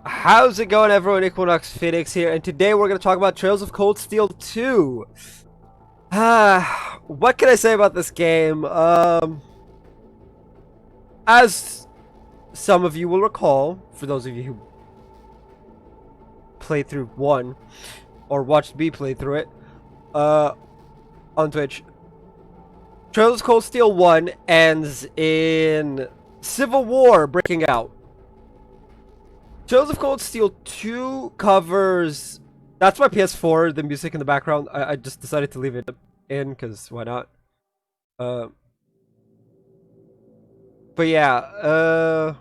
How's it going, everyone? Equinox Phoenix here, and today we're going to talk about Trails of Cold Steel 2. What can I say about this game? As some of you will recall, for those of you who played through 1, or watched me play through it, on Twitch, Trails of Cold Steel 1 ends in Civil War breaking out. Trails of Cold Steel 2 covers... That's my PS4, the music in the background. I just decided to leave it in, because why not? But yeah,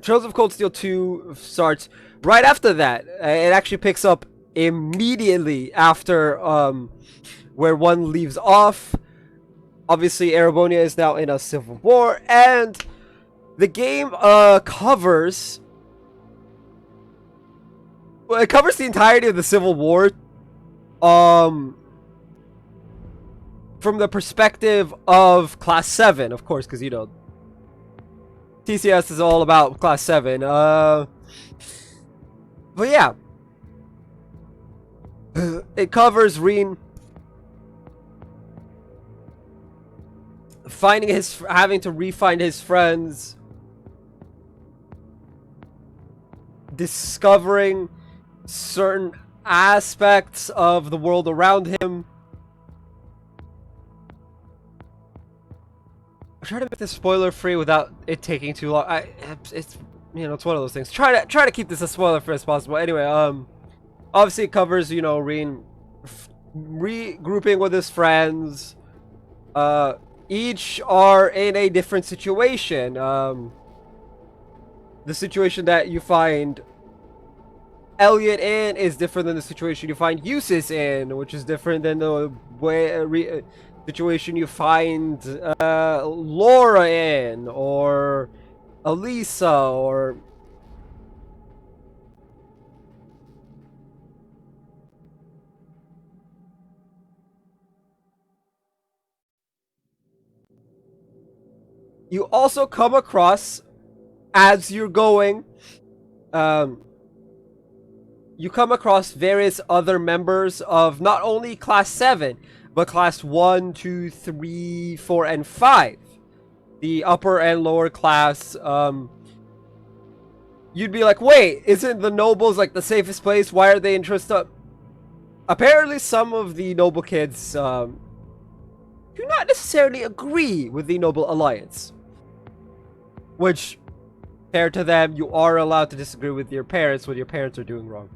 Trails of Cold Steel 2 starts right after that. It actually picks up immediately after where 1 leaves off. Obviously, Erebonia is now in a civil war, and the game covers... Well, it covers the entirety of the Civil War, from the perspective of Class 7, of course, because, you know, TCS is all about Class 7, but yeah. It covers Reen having to re-find his friends, discovering certain aspects of the world around him. I'm trying to make this spoiler free without it taking too long. It's you know, it's one of those things. Try to keep this as spoiler free as possible. Anyway, obviously it covers, you know, Reen regrouping with his friends. Each are in a different situation. The situation that you find Elliot in is different than the situation you find Eustace in, which is different than the way situation you find Laura in, or Elisa, or you also come across as you're going. You come across various other members of not only Class 7, but Class 1, 2, 3, 4, and 5. The upper and lower class. You'd be like, wait, isn't the nobles like the safest place? Why are they interested? Apparently, some of the noble kids do not necessarily agree with the Noble Alliance. Which, fair to them, you are allowed to disagree with your parents when your parents are doing wrong.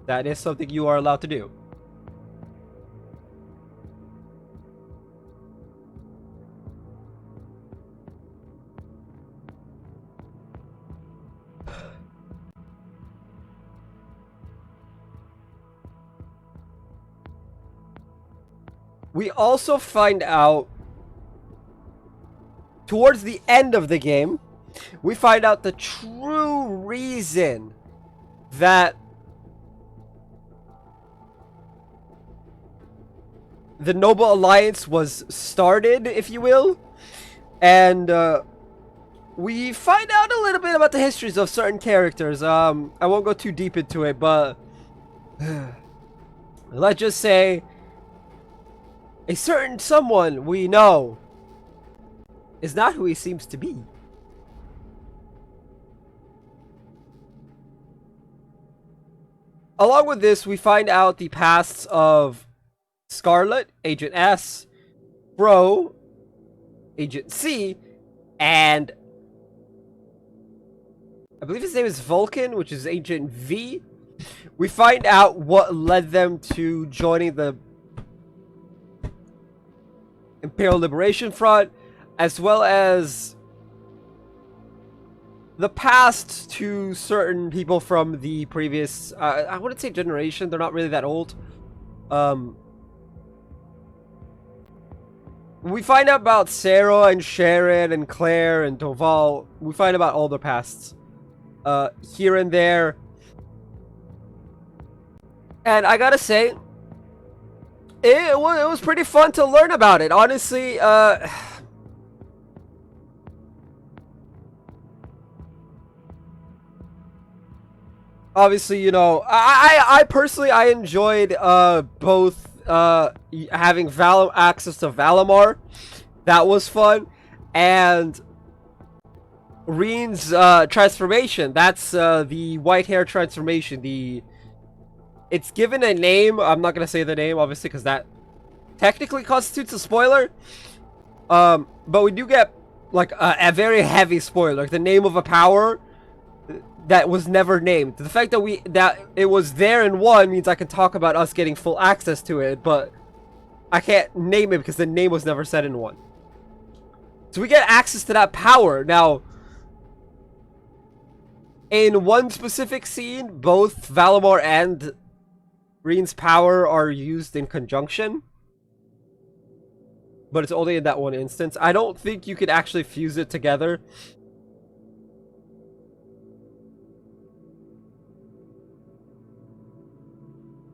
That is something you are allowed to do. We also find out towards the end of the game, we find out the true reason that the Noble Alliance was started, if you will. And we find out a little bit about the histories of certain characters. I won't go too deep into it, but let's just say a certain someone we know is not who he seems to be. Along with this, we find out the pasts of Scarlet, Agent S, Bro, Agent C, and I believe his name is Vulcan, which is Agent V. We find out what led them to joining the Imperial Liberation Front, as well as the past to certain people from the previous, I wouldn't say generation, they're not really that old. We find out about Sarah and Sharon and Claire and Toval. We find about all their pasts here and there. And I gotta say, it was pretty fun to learn about it. Honestly, obviously, you know, I personally I enjoyed both having access to Valimar. That was fun, and Reen's transformation. That's the white hair transformation. It's given a name. I'm not gonna say the name, obviously, because that technically constitutes a spoiler. But we do get like a very heavy spoiler, like the name of a power that was never named. The fact that it was there in 1 means I can talk about us getting full access to it, but I can't name it because the name was never said in 1. So we get access to that power. Now, in one specific scene, both Valimar and Reen's power are used in conjunction. But it's only in that one instance. I don't think you could actually fuse it together.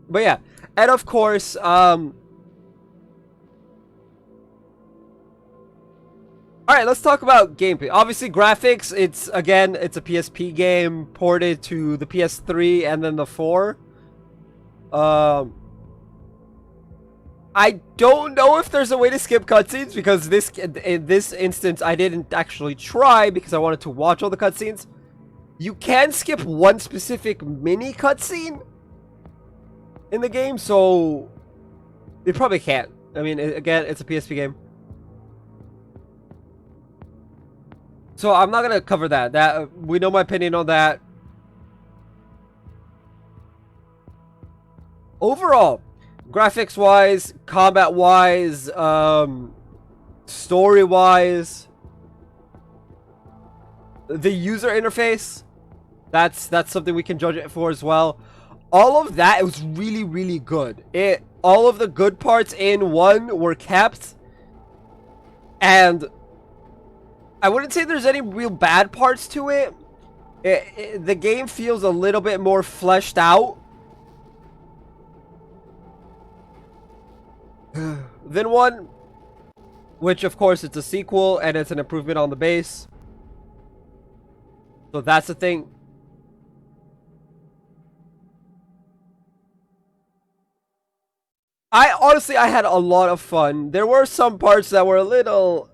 But yeah, and of course, alright, let's talk about gameplay. Obviously, graphics, it's a PSP game ported to the PS3 and then the 4. I don't know if there's a way to skip cutscenes, because in this instance, I didn't actually try because I wanted to watch all the cutscenes. You can skip one specific mini cutscene in the game, so you probably can't. I mean, again, it's a PSP game. So I'm not gonna cover that. We know my opinion on that. Overall, graphics-wise, combat-wise, story-wise, the user interface, that's something we can judge it for as well. All of that, it was really, really good. All of the good parts in 1 were kept, and I wouldn't say there's any real bad parts to it. The game feels a little bit more fleshed out than 1, which of course it's a sequel and it's an improvement on the base. So that's the thing. I had a lot of fun. There were some parts that were a little,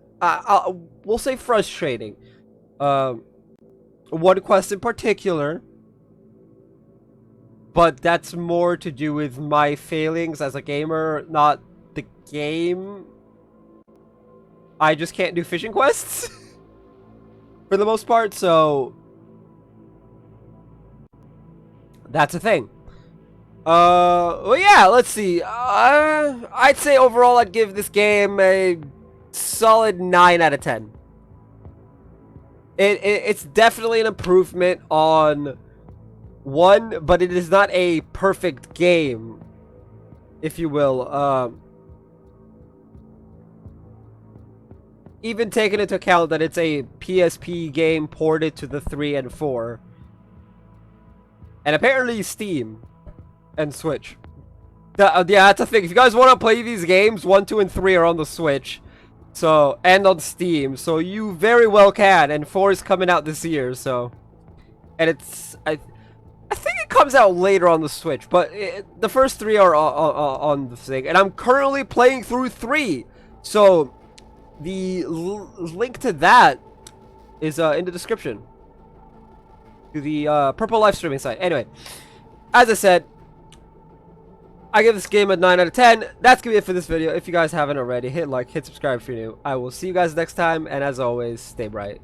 we'll say, frustrating. One quest in particular, but that's more to do with my failings as a gamer, not the game. I just can't do fishing quests for the most part, so that's a thing. Well, yeah, let's see. I'd say overall I'd give this game a solid 9 out of 10. It's definitely an improvement on 1, but it is not a perfect game, if you will. Even taking into account that it's a PSP game ported to the 3 and 4. And apparently Steam and Switch. Yeah, that's the thing. If you guys want to play these games, 1, 2, and 3 are on the Switch. So, and on Steam. So you very well can. And 4 is coming out this year, so. And it's... I think it comes out later on the Switch. But the first 3 are on the thing. And I'm currently playing through 3. So, the link to that is in the description. To the Purple live streaming site. Anyway, as I said, I give this game a 9 out of 10. That's going to be it for this video. If you guys haven't already, hit like, hit subscribe if you're new. I will see you guys next time, and as always, stay bright.